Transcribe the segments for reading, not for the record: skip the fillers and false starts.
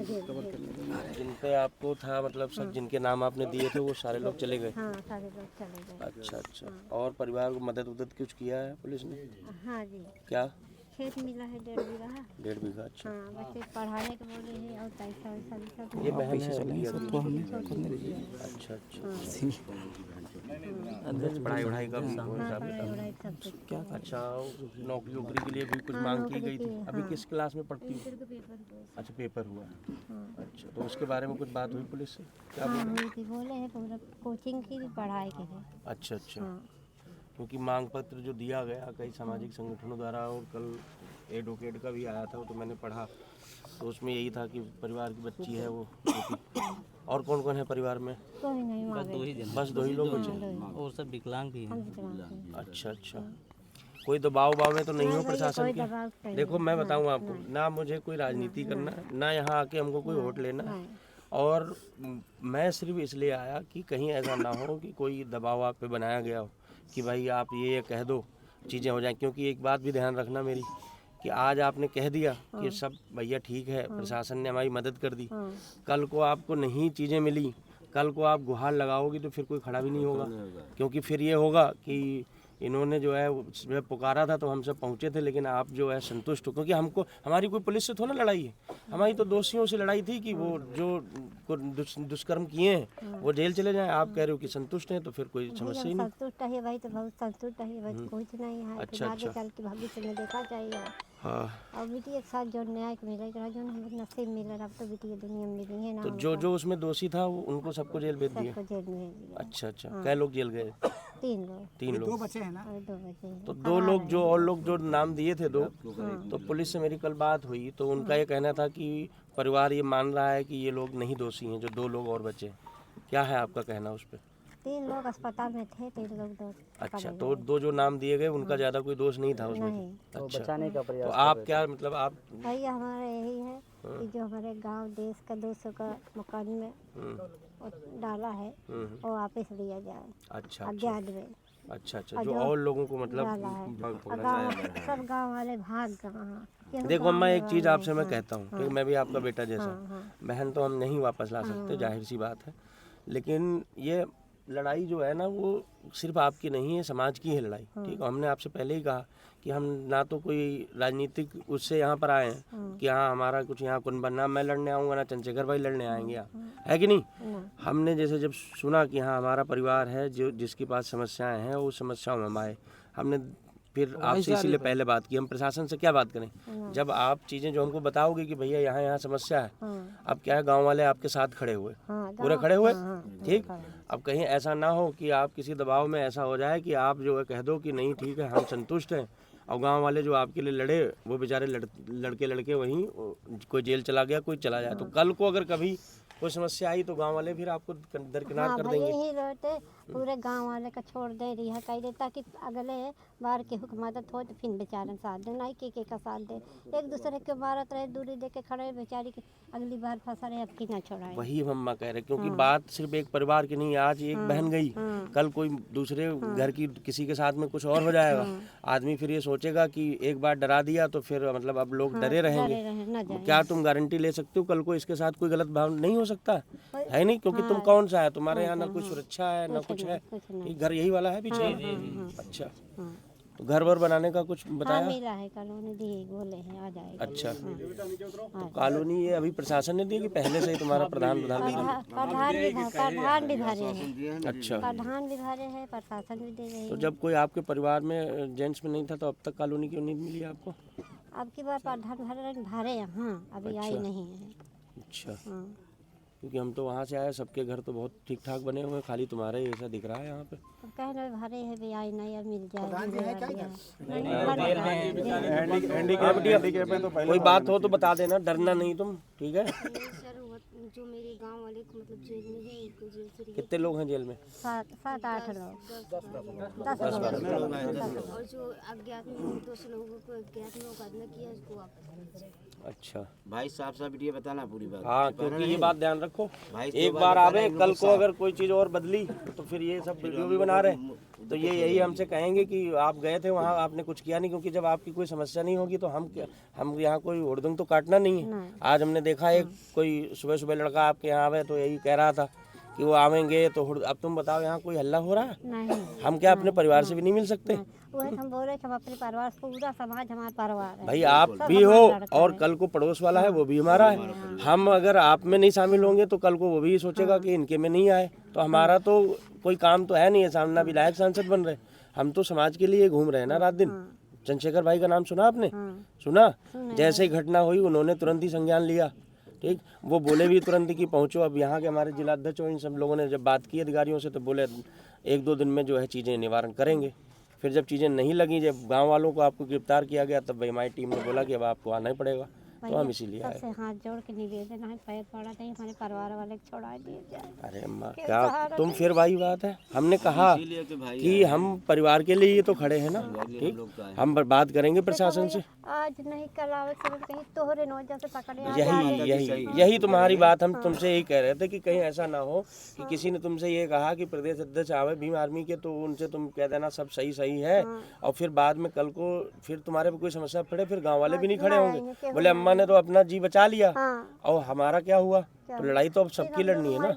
जिन पे आपको था मतलब सब जिनके नाम आपने दिए थे वो सारे लोग चले गए? हाँ, सारे लोग चले गए। अच्छा अच्छा। और परिवार को मदद उदद कुछ किया है पुलिस ने? हाँ जी, क्या? खेत मिला है 1.5 बीघा। 1.5 बीघा? अच्छा। हाँ, बच्चे पढ़ाने के बोले हैं और पैसा वैसा भी सब ये मिला। बहन है चले उनकी सब अभी? तो हमने अच्छा अच्छा। अंदर पढ़ाई वढ़ाई का भी वो हाँ, हिसाब पढ़ाई वढ़ाई सब कुछ क्या किया। अच्छा। नौकरी वोकरी के लिए भी कुछ हाँ, मांग की नौकरी गई थी? की, अभी हाँ। किस क्लास में पढ़ती है? इंटर का पेपर हुआ। अच्छा, पेपर हुआ। हाँ, अच्छा, तो उसके बारे में कुछ बात हुई पुलिस से? क्या हाँ बोले? हुई थी, बोले हैं पूरा कोचिंग की भी पढ़ाई की है। अच्छा अच्छा। हाँ, क्योंकि मांग पत्र जो दिया गया कई सामाजिक संगठनों द्वारा और कल एडवोकेट का भी आया था तो मैंने पढ़ा, तो उसमें यही था कि परिवार की बच्ची है वो बेटी। और कौन कौन है परिवार में? कोई नहीं मांगे। बस 2 ही लोग हाँ, बचे? दो ही। और सब विकलांग भी हम हैं। विकलांग हैं। अच्छा अच्छा। कोई दबाव उबाव में तो नहीं हो नहीं भैया, प्रशासन कोई के? दबाव नहीं देखो है। मैं नहीं, बताऊं आपको, नहीं, ना मुझे कोई राजनीति करना है, ना यहाँ आके हमको कोई वोट लेना है। नहीं। और मैं सिर्फ इसलिए आया कि कहीं ऐसा ना हो कि कोई दबाव आप पे बनाया गया हो कि भाई आप ये कह दो चीज़ें हो जाएं। क्योंकि एक बात भी ध्यान रखना मेरी कि आज आपने कह दिया कि सब भैया ठीक है, प्रशासन ने हमारी मदद कर दी, हाँ, कल को आपको नहीं चीज़ें मिली, कल को आप गुहार लगाओगी तो फिर कोई खड़ा भी नहीं होगा। क्योंकि फिर ये होगा कि इन्होंने जो है वो पुकारा था तो हम सब पहुँचे थे, लेकिन आप जो है संतुष्ट हो। क्योंकि हमको हमारी कोई पुलिस से थोड़ा ना लड़ाई है, हमारी तो दोषियों से लड़ाई थी कि वो जो को दुष्कर्म किए हैं वो जेल चले जाएं। आप कह रहे हो कि संतुष्ट हैं, तो फिर कोई भैया समस्या ही हम नहीं। संतुष्ट है भाई, तो बहुत संतुष्ट है भाई, कुछ नहीं है। अच्छा, फिर आगे अच्छा। चल के भविष्य में देखा चाहिए। हाँ, और बेटी एक साथ जो न्याय मिला जो हमें नसीब मिला, अब तो बेटी की दुनिया में मिली है ना। तो जो जो उसमें दोषी था वो उनको सबको जेल भेज दिया? सबको जेल में भेज दिया। अच्छा अच्छा। कै लोग जेल गए? 3 लोग 3 लोग। और 2 बचे हैं। तो 2 लोग जो और लोग जो नाम दिए थे 2, हाँ। तो पुलिस से मेरी कल बात हुई तो उनका ये कहना था कि परिवार ये मान रहा है कि ये लोग नहीं दोषी हैं, जो 2 लोग और बचे। क्या है आपका कहना उस पर? 3 लोग अस्पताल में थे, 3 लोग दोस्त अच्छा, पकड़े तो गए। 2 जो नाम दिए गए उनका ज़्यादा कोई दोष नहीं था उसमें? नहीं अच्छा। बचाने का तो प्रयास आप क्या मतलब आप? भैया हमारा यही है कि जो हमारे गांव देश का 200 का मकान में वो डाला है वो वापस लिया जाए अच्छा अच्छा अज्ञात में। अच्छा अच्छा। जो और लोगों को मतलब डाला है और फंसाया गाँव गया है। सब गांव वाले भाग गए वहाँ। केहू देखो गाँव अम्मा, में एक चीज़ वाले, आपसे मैं हाँ, कहता हूँ, हाँ, ठीक, मैं भी आपका बेटा जैसा हाँ, हूँ। हाँ, बहन तो हम नहीं वापस ला सकते, जाहिर सी बात है। लेकिन ये लड़ाई जो है ना वो सिर्फ आपकी नहीं है, समाज की है लड़ाई। ठीक है, हमने आपसे पहले ही कहा कि हम ना तो कोई राजनीतिक उससे यहाँ पर आए हैं कि हाँ हमारा कुछ यहाँ कुनबा, ना मैं लड़ने आऊँगा ना चंद्रशेखर भाई लड़ने आएंगे यहाँ, है कि नहीं। ना। हमने जैसे जब सुना कि हाँ हमारा परिवार है जो जिसके पास समस्याएं हैं, उस समस्याओं में हम आए, हमने फिर आपसे इसीलिए पहले बात की। हम प्रशासन से क्या बात करें जब आप चीज़ें जो हमको बताओगे कि भैया यहाँ यहाँ समस्या है। हाँ, अब क्या है, गांव वाले आपके साथ खड़े हुए, हाँ, पूरे खड़े हुए, हाँ, ठीक। अब कहीं ऐसा ना हो कि आप किसी दबाव में ऐसा हो जाए कि आप जो है कह दो कि नहीं ठीक है हम संतुष्ट हैं, और गांव वाले जो आपके लिए लड़े वो बेचारे लड़के लड़के वहीं कोई जेल चला गया, कोई चला जाए। तो कल को अगर कभी कोई समस्या आई तो गांव वाले फिर आपको दरकिनार हाँ कर भाई देंगे। यही रहते पूरे गांव वाले का छोड़ दे रही है कह दे, ताकि अगले बार केहू की मदद हो तो फिर बेचारन साथ दे, नहीं के का साथ दे। एक दूसरे के मारत रहे, दूरी दे के खड़े बेचारी की अगली बार फंसा रहे, अब की ना छोड़ाए। वही हम कह रहे, क्योंकि बात सिर्फ एक परिवार की नहीं है। आज एक बहन गई, कल कोई दूसरे घर की किसी के साथ में कुछ और हो जाएगा। आदमी फिर ये सोचेगा कि एक बार डरा दिया तो फिर मतलब अब लोग डरे रहेंगे। ना जाए। क्या तुम गारंटी ले सकते हो कल को इसके साथ कोई गलत भाव नहीं हो सकता है नहीं? क्योंकि तुम कौन सा है, तुम्हारे यहाँ ना कोई सुरक्षा है ना कुछ है। ये घर यही वाला है पीछे? अच्छा, तो घर वर बनाने का कुछ हाँ बताया? मिला है, कॉलोनी दी बोले हैं आ जाएगा। अच्छा, तो कॉलोनी ये अभी प्रशासन ने दी कि पहले से ही तुम्हारा प्रधान प्रधान भी भरे हैं। अच्छा, प्रधान भी भरे हैं, प्रशासन भी दे रही तो है। जब कोई आपके परिवार में जेंट्स में नहीं था तो अब तक कॉलोनी क्यों नहीं मिली आपको? अब की बार प्रधान भरे यहाँ अभी आई नहीं है। अच्छा, हाँ। क्योंकि हम तो वहाँ से आए, सबके घर तो बहुत ठीक ठाक बने हुए हैं, खाली तुम्हारा ही ऐसा दिख रहा है यहाँ पे। अब कह रहे भरे है भी आई नहीं, अब मिल जाए। कोई बात हो तो बता देना, डरना नहीं तुम, ठीक है। सर जो मेरे गांव वाले को मतलब जेल में है, इनको जेल से कितने लोग हैं जेल में? 7-8 लोग, 10 लोग। और जो अज्ञात में 200 लोगों को अज्ञात में मुकदमा किया उसको वापस। अच्छा भाई साफ साफ ये बताना पूरी बात। हाँ, क्योंकि ये बात ध्यान रखो, भाई एक बार आवे कल को अगर कोई चीज़ और बदली तो फिर ये सब वीडियो भी बना रहे, तो ये यही हमसे कहेंगे कि आप गए थे वहाँ, आपने कुछ किया नहीं, क्योंकि जब आपकी कोई समस्या नहीं होगी तो हम यहाँ कोई हुड़दंग तो काटना नहीं है। आज हमने देखा एक कोई सुबह सुबह लड़का आपके यहाँ आवे तो यही कह रहा था कि वो आवेंगे तो अब तुम बताओ यहाँ कोई हल्ला हो रहा है? नहीं, हम क्या अपने परिवार से भी नहीं मिल सकते? वही हम बोल रहे कि हम अपने परिवार, पूरा समाज हमारा परिवार है भाई आप भी हो और कल को पड़ोस वाला है वो भी हमारा है। हम अगर आप में नहीं शामिल होंगे तो कल को वो भी सोचेगा कि इनके में नहीं आए, तो हमारा तो कोई काम तो है नहीं है, सामना विधायक सांसद बन रहे, हम तो समाज के लिए घूम रहे हैं ना रात दिन। चंद्रशेखर भाई का नाम सुना आपने? सुना? जैसे ही घटना हुई उन्होंने तुरंत ही संज्ञान लिया, ठीक, वो बोले भी तुरंत कि पहुंचो। अब यहाँ के हमारे जिलाध्यक्ष और इन सब लोगों ने जब बात की अधिकारियों से तो बोले 1-2 दिन में जो है चीज़ें निवारण करेंगे। फिर जब चीज़ें नहीं लगी, जब गांव वालों को आपको गिरफ्तार किया गया, तब भाई हमारी टीम ने बोला कि अब आपको आना ही पड़ेगा, तो हम इसीलिए आए। सबसे हाथ जोड़ के निवेदन है, पैर पड़ा नहीं, हमारे परिवार वाले को छोड़ा दिए जाए। अरे अम्मा क्या तुम, फिर वही बात है, हमने कहा कि हम परिवार के लिए तो खड़े हैं ना, ठीक, हम बात करेंगे प्रशासन से। आज नहीं कल आवे कहीं तोहरे नौजा से पकड़े यही तुम्हारी बात, हम तुमसे यही कह रहे थे कि कहीं ऐसा ना हो कि किसी ने तुमसे ये कहा कि प्रदेश अध्यक्ष आवे भीम आर्मी के, तो उनसे तुम कह देना सब सही सही है, और फिर बाद में कल को फिर तुम्हारे पे कोई समस्या पड़े, फिर गांव वाले भी नहीं खड़े होंगे, बोले अम्मा ने तो अपना जी बचा लिया और हमारा क्या हुआ? तो लड़ाई तो अब सबकी लड़नी है ना।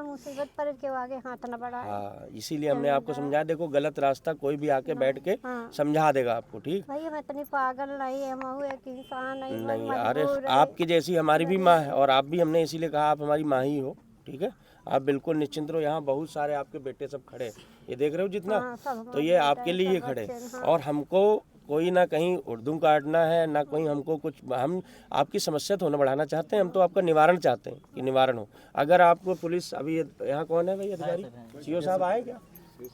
मुसीबत पर के आगे हाथ न बढ़ाए। हाँ, इसीलिए हमने आपको समझाया, देखो गलत रास्ता कोई भी आके बैठ के समझा देगा आपको, ठीक। भाई हम इतनी पागल नहीं है, हम एक इंसान नहीं, अरे आपकी जैसी हमारी भी माँ है, और आप भी, हमने इसीलिए कहा आप हमारी माँ ही हो, ठीक है, आप बिल्कुल निश्चिंत रहो। यहाँ बहुत सारे आपके बेटे सब खड़े, ये देख रहे हो जितना, तो ये आपके लिए ही खड़े, और हमको कोई ना कहीं उर्दू काटना है ना कोई हमको कुछ, हम आपकी समस्या तो न बढ़ाना चाहते हैं, हम तो आपका निवारण चाहते हैं कि निवारण हो। अगर आपको पुलिस, अभी यहाँ कौन है भाई अधिकारी, सीओ साहब आए क्या?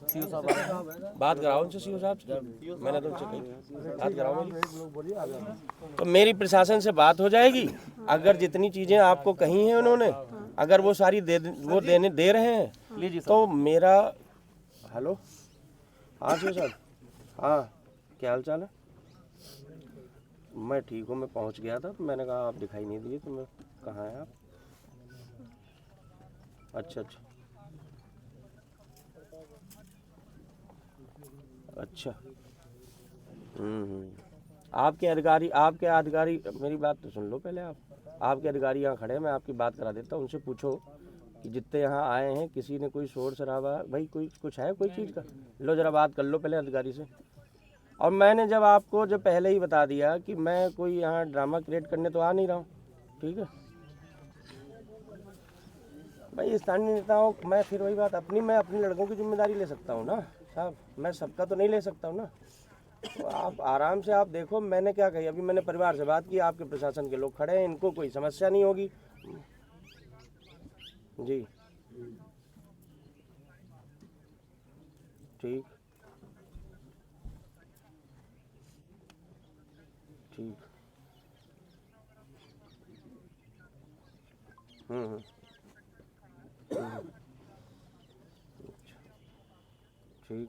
सीओ साहब बात कराओ उनसे, सीओ साहब से, मैंने तो उनसे कही बात कराओ मेरी, तो मेरी प्रशासन से बात हो जाएगी। अगर जितनी चीज़ें आपको कही हैं उन्होंने, अगर वो सारी दे रहे हैं तो मेरा, हेलो, हाँ सीओ साहब, हाँ क्या हाल चाल है? मैं ठीक हूँ, मैं पहुँच गया था, तो मैंने कहा आप दिखाई नहीं दिए, तो मैं, कहाँ हैं आप? अच्छा अच्छा अच्छा, आपके अधिकारी मेरी बात तो सुन लो पहले आप। आपके अधिकारी यहाँ खड़े हैं, मैं आपकी बात करा देता हूँ, उनसे पूछो कि जितने यहाँ आए हैं किसी ने कोई शोर शराबा, भाई कोई कुछ है कोई चीज़ का, लो जरा बात कर लो पहले अधिकारी से। और मैंने जब आपको जब पहले ही बता दिया कि मैं कोई यहाँ ड्रामा क्रिएट करने तो आ नहीं रहा हूँ, ठीक है भाई। स्थानीय नेताओं, मैं फिर वही बात अपनी, मैं अपने लड़कों की जिम्मेदारी ले सकता हूँ ना साहब, मैं सबका तो नहीं ले सकता हूँ ना। तो आप आराम से आप देखो, मैंने क्या कही, अभी मैंने परिवार से बात की, आपके प्रशासन के लोग खड़े हैं, इनको कोई समस्या नहीं होगी जी, ठीक ठीक, ठीक,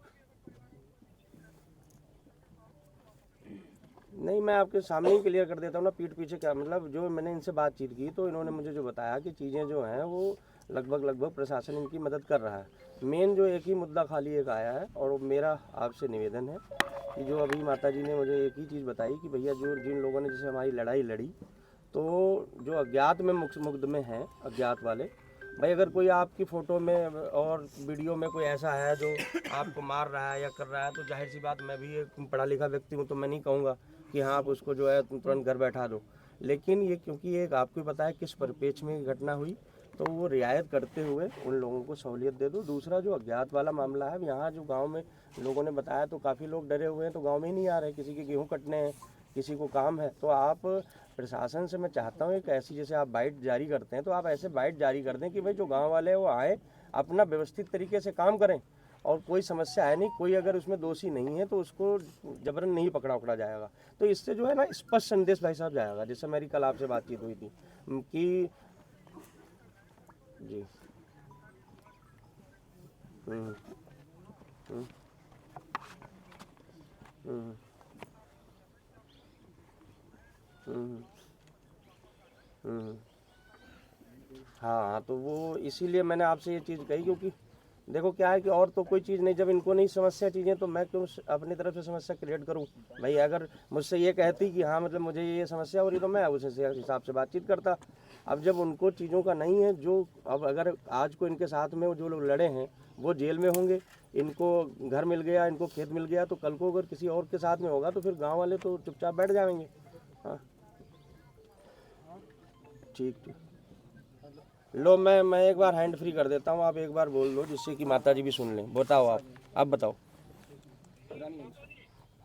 नहीं मैं आपके सामने ही क्लियर कर देता हूँ ना, पीठ पीछे क्या मतलब, जो मैंने इनसे बातचीत की तो इन्होंने मुझे जो बताया कि चीज़ें जो हैं वो लगभग प्रशासन इनकी मदद कर रहा है। मेन जो एक ही मुद्दा खाली एक आया है, और मेरा आपसे निवेदन है कि जो अभी माता जी ने मुझे एक ही चीज़ बताई कि भैया जो जिन लोगों ने जैसे हमारी लड़ाई लड़ी, तो जो अज्ञात में मुकदमे हैं, अज्ञात वाले, भाई अगर कोई आपकी फ़ोटो में और वीडियो में कोई ऐसा है जो आपको मार रहा है या कर रहा है, तो जाहिर सी बात, मैं भी एक पढ़ा लिखा व्यक्ति हूँ, तो मैं नहीं कहूँगा कि हाँ आप उसको जो है तुरंत घर बैठा दो। लेकिन ये क्योंकि एक आपको पता है किस परिप्रेक्ष्य में घटना हुई, तो वो रियायत करते हुए उन लोगों को सहूलियत दे दो। दूसरा जो अज्ञात वाला मामला है, यहाँ जो गांव में लोगों ने बताया तो काफ़ी लोग डरे हुए हैं, तो गांव में ही नहीं आ रहे, किसी के गेहूं कटने हैं, किसी को काम है। तो आप प्रशासन से मैं चाहता हूँ एक ऐसी, जैसे आप बाइट जारी करते हैं, तो आप ऐसे बाइट जारी कर दें कि भाई जो गाँव वाले हैं वो आए, अपना व्यवस्थित तरीके से काम करें, और कोई समस्या है नहीं, कोई अगर उसमें दोषी नहीं है तो उसको जबरन नहीं पकड़ा जाएगा। तो इससे जो है ना स्पष्ट संदेश भाई साहब जाएगा, जैसे मेरी कल आपसे बातचीत हुई थी कि जी हम्म हम्म हम्म हम्म, हम्म। हाँ, तो वो इसीलिए मैंने आपसे ये चीज़ कही, क्योंकि देखो क्या है कि और तो कोई चीज़ नहीं, जब इनको नहीं समस्या चीज़ें तो मैं क्यों अपनी तरफ से समस्या क्रिएट करूं। भाई अगर मुझसे ये कहती कि हाँ मतलब मुझे ये समस्या हो रही, तो मैं उस हिसाब से बातचीत करता। अब जब उनको चीज़ों का नहीं है, जो अब अगर आज को इनके साथ में जो लोग लड़े हैं वो जेल में होंगे, इनको घर मिल गया, इनको खेत मिल गया, तो कल को अगर किसी और के साथ में होगा तो फिर गाँव वाले तो चुपचाप बैठ जाएंगे। हाँ, ठीक ठीक। लो, मैं एक बार हैंड फ्री कर देता हूँ, आप एक बार बोल दो जिससे कि माता जी भी सुन लें। बताओ आप बताओ।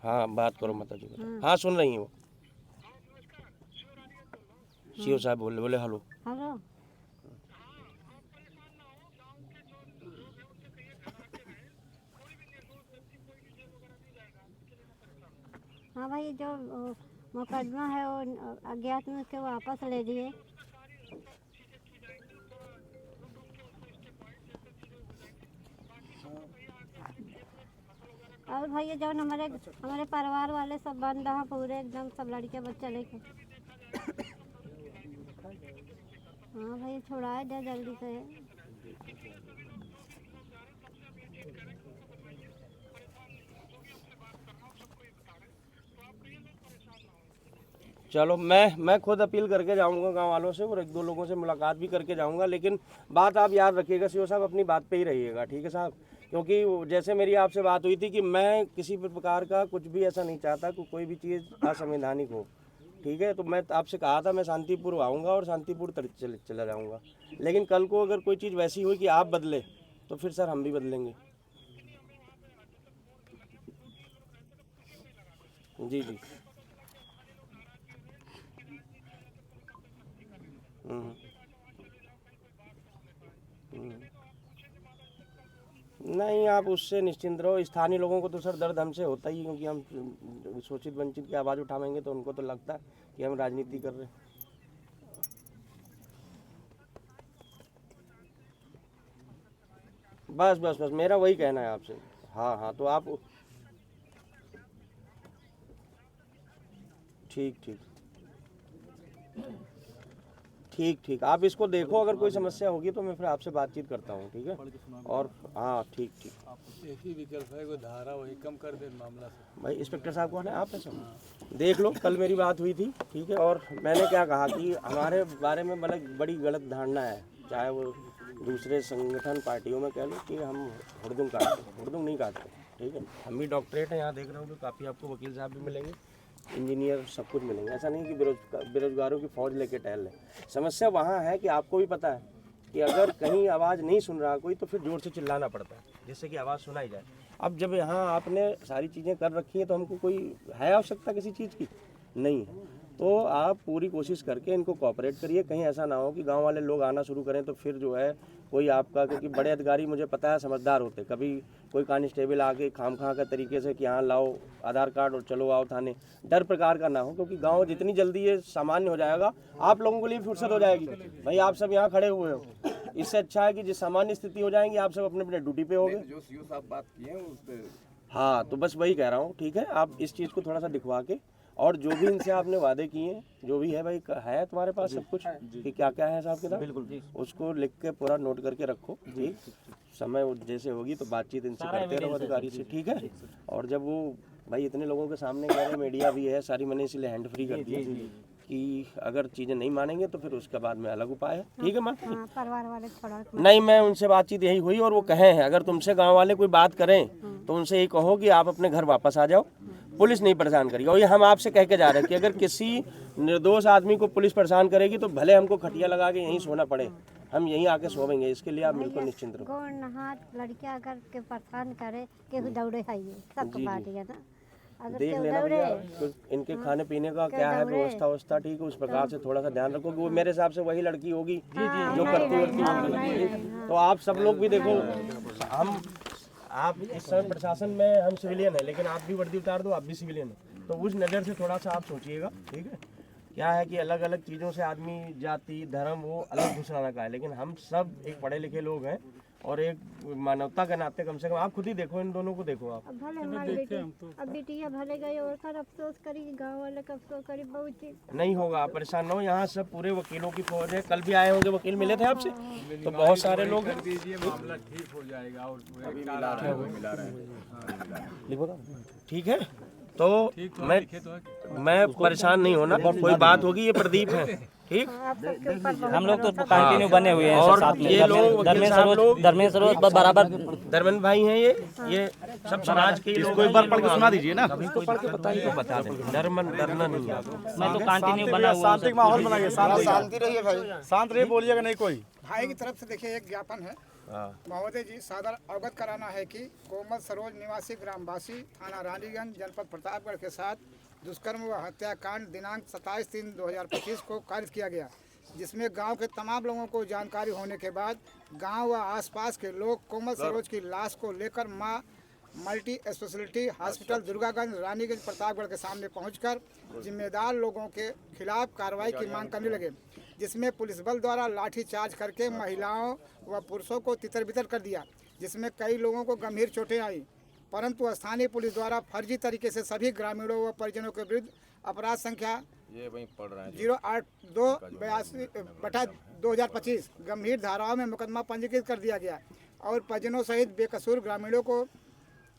हाँ, बात करो माता जी को। हाँ, सुन रही हैं वो। सीओ साहब बोले हेलो। हेलो। हाँ भाई, जो मुकदमा है वो अज्ञात में उसके वापस ले लिए। और भैया जो हमारे परिवार वाले सब बंद हैं पूरे एकदम, सब लड़के बच्चे लेके। हाँ भैया, छुड़ाए दे जल्दी से। चलो, मैं खुद अपील करके जाऊंगा गांव वालों से, और एक दो लोगों से मुलाकात भी करके जाऊंगा। लेकिन बात आप याद रखिएगा सीओ साहब, अपनी बात पे ही रहिएगा, ठीक है साहब। क्योंकि जैसे मेरी आपसे बात हुई थी कि मैं किसी भी प्रकार का कुछ भी ऐसा नहीं चाहता कि कोई भी चीज़ असंवैधानिक हो, ठीक है। तो मैं आपसे कहा था मैं शांतिपूर्व आऊँगा और शांतिपूर्व चला जाऊँगा। लेकिन कल को अगर कोई चीज़ वैसी हुई कि आप बदले, तो फिर सर हम भी बदलेंगे। जी जी। हम्म, नहीं, आप उससे निश्चिंत रहो। स्थानीय लोगों को तो सर दर्द हमसे होता ही है, क्योंकि हम शोषित वंचित की आवाज़ उठाएंगे तो उनको तो लगता है कि हम राजनीति कर रहे हैं। बस बस बस, मेरा वही कहना है आपसे। हाँ हाँ, तो आप ठीक ठीक ठीक ठीक, आप इसको देखो, अगर कोई समस्या होगी तो मैं फिर आपसे बातचीत करता हूँ, ठीक है। और हाँ, ठीक ठीक। एक ही विकल्प है, कोई धारा वही कम कर दे मामला से। भाई इंस्पेक्टर साहब कौन है? आप है सब देख लो। कल मेरी बात हुई थी, ठीक है, और मैंने क्या कहा कि हमारे बारे में मतलब बड़ी गलत धारणा है, चाहे वो दूसरे संगठन पार्टियों में कह लो कि हम हुड़दुम काटते हैं। हुड़दुम नहीं काटते, ठीक है। हम भी डॉक्टरेट हैं, यहाँ देख रहे हो कि काफ़ी आपको वकील साहब भी मिलेंगे, इंजीनियर, सब कुछ मिलेंगे। ऐसा नहीं कि बेरोजगारों की फौज लेके टहल लें। समस्या वहाँ है कि आपको भी पता है कि अगर कहीं आवाज़ नहीं सुन रहा कोई, तो फिर जोर से चिल्लाना पड़ता है जिससे कि आवाज़ सुनाई जाए। अब जब यहाँ आपने सारी चीज़ें कर रखी हैं तो हमको कोई है आवश्यकता किसी चीज़ की नहीं है। तो आप पूरी कोशिश करके इनको कोऑपरेट करिए। कहीं ऐसा ना हो कि गांव वाले लोग आना शुरू करें तो फिर जो है कोई आपका, क्योंकि बड़े अधिकारी मुझे पता है समझदार होते, कभी कोई कांस्टेबल आके खामखा का तरीके से कि हाँ लाओ आधार कार्ड और चलो आओ थाने, डर प्रकार का ना हो। क्योंकि गांव जितनी जल्दी ये सामान्य हो जाएगा, आप लोगों के लिए फुर्सत हो जाएगी। भाई आप सब यहाँ खड़े हुए हो, इससे अच्छा है कि जिस सामान्य स्थिति हो जाएंगी आप सब अपने अपने ड्यूटी पे होगे। जो सीओ साहब बात किए हैं उस पे हाँ, तो बस वही कह रहा हूँ, ठीक है। आप इस चीज़ को थोड़ा सा दिखवा के, और जो भी इनसे आपने वादे किए हैं, जो भी है भाई, है तुम्हारे पास सब कुछ कि क्या क्या है साहब के साथ, बिल्कुल जी, उसको लिख के पूरा नोट करके रखो, ठीक। समय जैसे होगी तो बातचीत इनसे करते रहो अधिकारी से, ठीक है। और जब वो भाई इतने लोगों के सामने कह रहे, मीडिया भी है सारी, मैंने इसलिए हैंड फ्री कर दी कि अगर चीज़ें नहीं मानेंगे तो फिर उसके बाद में अलग उपाय है, ठीक है माँ। हाँ, परिवार वाले थोड़ा नहीं, मैं उनसे बातचीत यही हुई और वो कहे हैं अगर तुमसे गांव वाले कोई बात करें तो उनसे यही कहो कि आप अपने घर वापस आ जाओ, पुलिस नहीं परेशान करेगी। और ये हम आपसे कह के जा रहे हैं कि अगर किसी निर्दोष आदमी को पुलिस परेशान करेगी तो भले हमको खटिया लगा के यहीं सोना पड़े, हम यहीं आके सोवेंगे। इसके लिए आप बिल्कुल निश्चिंत रहो। गोड़ नहात लड़कियां अगर के परेशान करे केहू दौड़े है, ये सबको बात है ना। अगर देख केहू लेना दौड़े भैया, कुछ इनके खाने पीने का क्या है व्यवस्था ठीक है, उस प्रकार से थोड़ा सा ध्यान रखो कि वो मेरे हिसाब से वही लड़की होगी जो करती होगी। तो आप सब लोग भी देखो, हम आप इस समय प्रशासन में हम सिविलियन है, लेकिन आप भी वर्दी उतार दो, आप भी सिविलियन है, तो उस नज़र से थोड़ा सा आप सोचिएगा, ठीक है। क्या है कि अलग अलग चीज़ों से आदमी जाति धर्म वो अलग घुसराना का है, लेकिन हम सब एक पढ़े लिखे लोग हैं और एक मानवता के नाते कम से कम आप खुद ही देखो, इन दोनों को देखो आप। अब भले हमारी बेटी, अब बेटियाँ भले गए और कर अफसोस करी, गांव वाले का अफसोस करी बहुत चीज। नहीं होगा, आप परेशान न हो, यहाँ सब पूरे वकीलों की फौज है। कल भी आए होंगे वकील, मिले थे आपसे, तो बहुत सारे लोग हैं। दीजिए मामला ठीक हो जाएगा और ठीक है, तो मैं परेशान नहीं होना, कोई बात होगी, ये प्रदीप है, ठीक। आप सबके ऊपर बहुत हम लोग तो कंटिन्यू बने हुए हैं और साथ में। ये लोग धर्मेंद्र सरोज बराबर धर्मेंद्र भाई हैं, ये सब समाज के लोग। इसको एक बार पढ़ के सुना दीजिए ना। कभी कोई दिक्कत बताइए तो बता दें, डरना नहीं है। मैं तो कंटिन्यू बना हुआ शांति का माहौल बनाइए, शांति रहिए भाई। शांत रहिए, बोलिएगा नहीं कोई। भाई की तरफ से देखिए एक ज्ञापन है। महोदय जी, सादर अवगत कराना है कि कोमल सरोज निवासी ग्रामवासी थाना रानीगंज जनपद प्रतापगढ़ के साथ दुष्कर्म व हत्याकांड दिनांक 27/3/2025 को कारित किया गया, जिसमें गांव के तमाम लोगों को जानकारी होने के बाद गांव व आसपास के लोग कोमल सरोज की लाश को लेकर मां multi speciality hospital Durgaganj Raniganj Pratapgarh के सामने पहुंचकर जिम्मेदार लोगों के खिलाफ कार्रवाई की मांग करने लगे, जिसमें पुलिस बल द्वारा लाठीचार्ज करके महिलाओं व पुरुषों को तितर-बितर कर दिया, जिसमें कई लोगों को गंभीर चोटें आई। परंतु स्थानीय पुलिस द्वारा फर्जी तरीके से सभी ग्रामीणों व परिजनों के विरुद्ध अपराध संख्या 082/2025 गंभीर धाराओं में मुकदमा पंजीकृत कर दिया गया और परिजनों सहित बेकसूर ग्रामीणों को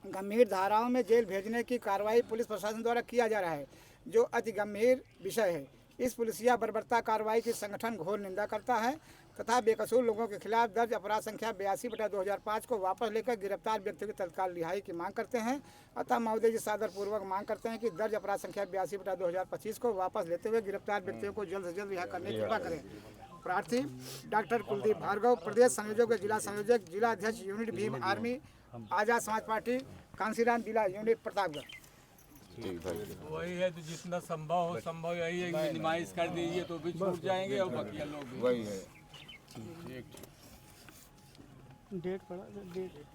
गंभीर धाराओं में जेल भेजने की कार्रवाई पुलिस प्रशासन द्वारा किया जा रहा है, जो अति गंभीर विषय है। इस पुलिसिया बर्बरता कार्रवाई की संगठन घोर निंदा करता है तथा बेकसूर लोगों के खिलाफ दर्ज अपराध संख्या 82/2005 को वापस लेकर गिरफ्तार व्यक्तियों की तत्काल रिहाई की मांग करते हैं। अतः महोदय जी सादर पूर्वक मांग करते हैं कि दर्ज अपराध संख्या 82/2025 को वापस लेते हुए गिरफ्तार व्यक्तियों को जल्द से जल्द रिहा करने की कृपा करें। प्रार्थी डॉक्टर कुलदीप भार्गव, प्रदेश संयोजक व जिला संयोजक, जिला अध्यक्ष unit Bhim army Azad Samaj party, Kanshiram जिला यूनिट प्रतापगढ़। वही है, तो जितना संभव यही है, मिनिमाइज कर दीजिए तो भी छूट जाएंगे और बाकी लोग भी। वही है।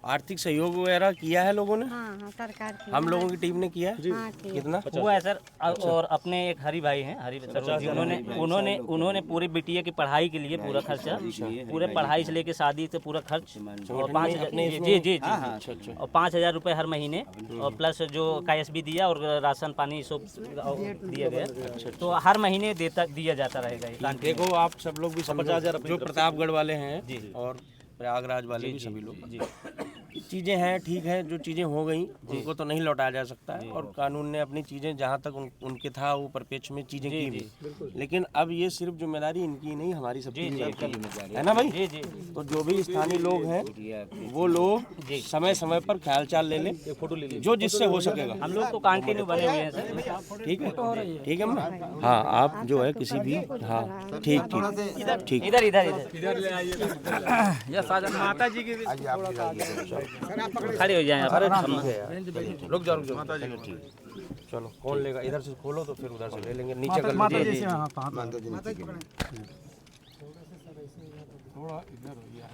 आर्थिक सहयोग वगैरह किया है लोगों ने, हाँ सरकार की, हम लोगों की टीम ने किया है। हाँ ठीक। कितना हुआ है सर। और अपने एक हरि भाई हैं, हरि सरोज जी, उन्होंने पूरी बिटिया की पढ़ाई के लिए पूरा खर्चा, पूरे पढ़ाई से लेके शादी से पूरा खर्च और 5,000 जी और 5,000 रुपये हर महीने और प्लस जो KSB दिया और राशन पानी सब दिया गया, तो हर महीने दिया जाता रहेगा। देखो आप सब लोग भी समझो, जो प्रतापगढ़ वाले हैं और प्रयागराज वाले भी सभी लोग, चीज़ें हैं ठीक है, जो चीज़ें हो गई उनको तो नहीं लौटाया जा सकता है और कानून ने अपनी चीज़ें जहाँ तक उनके था वो परिपेक्ष में चीज़ें की भी, लेकिन अब ये सिर्फ जिम्मेदारी इनकी नहीं हमारी सबकी है ना भाई। तो जो भी स्थानीय लोग हैं वो लोग समय समय पर ख्याल चाल ले लें, जो जिससे हो सकेगा। हम लोग तो कंटिन्यू बने हुए हैं सर। ठीक है, ठीक है ना। हाँ आप जो है किसी भी, हाँ ठीक ठीक इधर इधर ले आइए। माता जी की खड़े हो जाए। रुक जाओ चलो, कौन लेगा? इधर से खोलो तो फिर उधर से ले लेंगे, नीचे कर लीजिए।